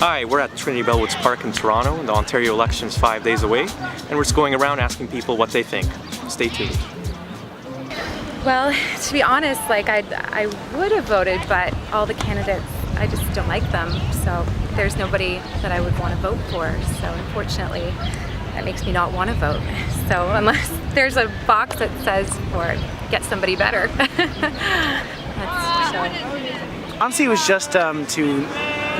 Hi, we're at Trinity Bellwoods Park in Toronto, and the Ontario election's 5 days away, and we're just going around asking people what they think. Stay tuned. Well, to be honest, I would have voted, but all the candidates, I just don't like them. So there's nobody that I would want to vote for. So unfortunately, that makes me not want to vote. So unless there's a box that says, or get somebody better. Honestly, it was just to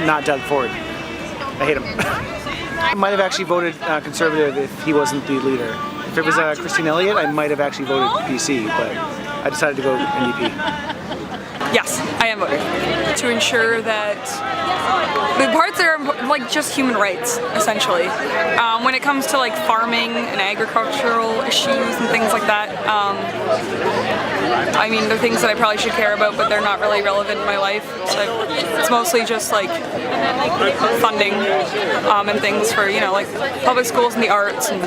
not Doug Ford. I hate him. I might have actually voted Conservative if he wasn't the leader. If it was Christine Elliott, I might have actually voted PC, but I decided to go NDP. Yes, I am voting. To ensure that the parts that are like just human rights, essentially. When it comes to like farming and agricultural issues and things like that, I mean, they're things that I probably should care about, but they're not really relevant in my life. So it's mostly just like funding and things for, you know, like public schools and the arts and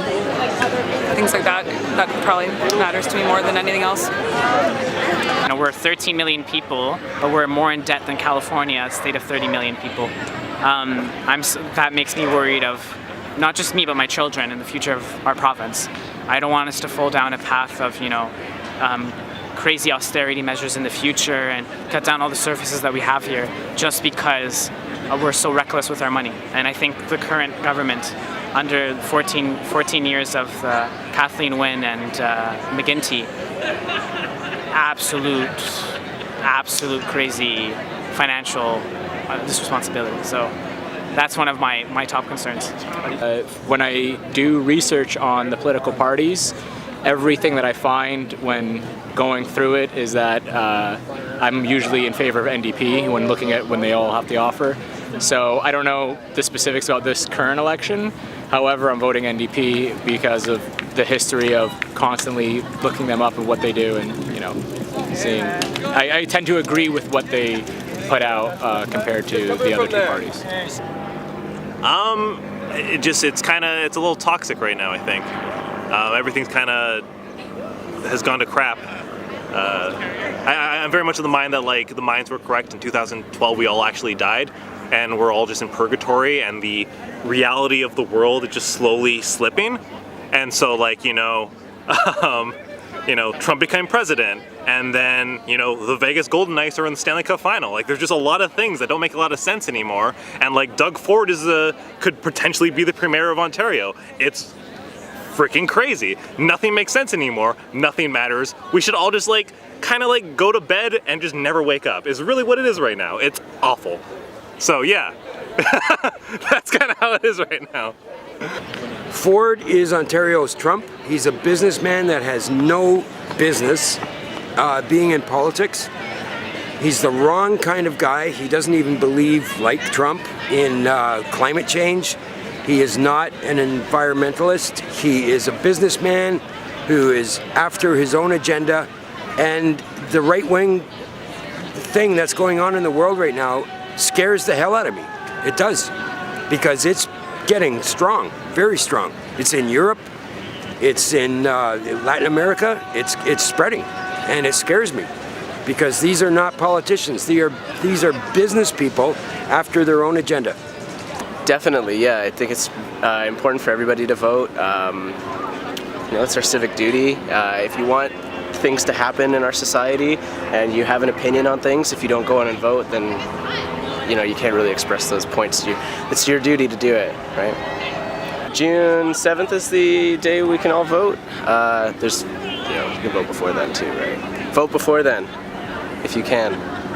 things like that. That probably matters to me more than anything else. You know, we're 13 million people, but we're more in debt than California, a state of 30 million people. That makes me worried of not just me, but my children and the future of our province. I don't want us to fall down a path of, you know, crazy austerity measures in the future and cut down all the services that we have here just because we're so reckless with our money. And I think the current government, under 14 years of Kathleen Wynne and McGuinty, absolute crazy financial disresponsibility. So that's one of my top concerns. When I do research on the political parties, everything that I find when going through it is that I'm usually in favor of NDP when looking at when they all have the offer. So I don't know the specifics about this current election. However, I'm voting NDP because of the history of constantly looking them up and what they do, and you know, seeing. I tend to agree with what they put out compared to the other two parties. It's a little toxic right now, I think. Everything's kind of has gone to crap. I'm very much of the mind that like the minds were correct in 2012. We all actually died, and we're all just in purgatory, and the reality of the world is just slowly slipping. And so, like, Trump became president, and then, the Vegas Golden Knights are in the Stanley Cup final. Like, there's just a lot of things that don't make a lot of sense anymore. And like, Doug Ford could potentially be the premier of Ontario. It's freaking crazy. Nothing makes sense anymore. Nothing matters. We should all just go to bed and just never wake up. Is really what it is right now. It's awful. So yeah, that's kind of how it is right now. Ford is Ontario's Trump. He's a businessman that has no business being in politics. He's the wrong kind of guy. He doesn't even believe, like Trump, in climate change. He is not an environmentalist. He is a businessman who is after his own agenda. And the right-wing thing that's going on in the world right now scares the hell out of me. It does. Because it's getting strong, very strong. It's in Europe. It's in Latin America. It's spreading. And it scares me. Because these are not politicians. These are business people after their own agenda. Definitely, yeah. I think it's important for everybody to vote. It's our civic duty. If you want things to happen in our society and you have an opinion on things, if you don't go in and vote, then you can't really express those points. It's your duty to do it, right? June 7th is the day we can all vote. You can vote before then too, right? Vote before then, if you can.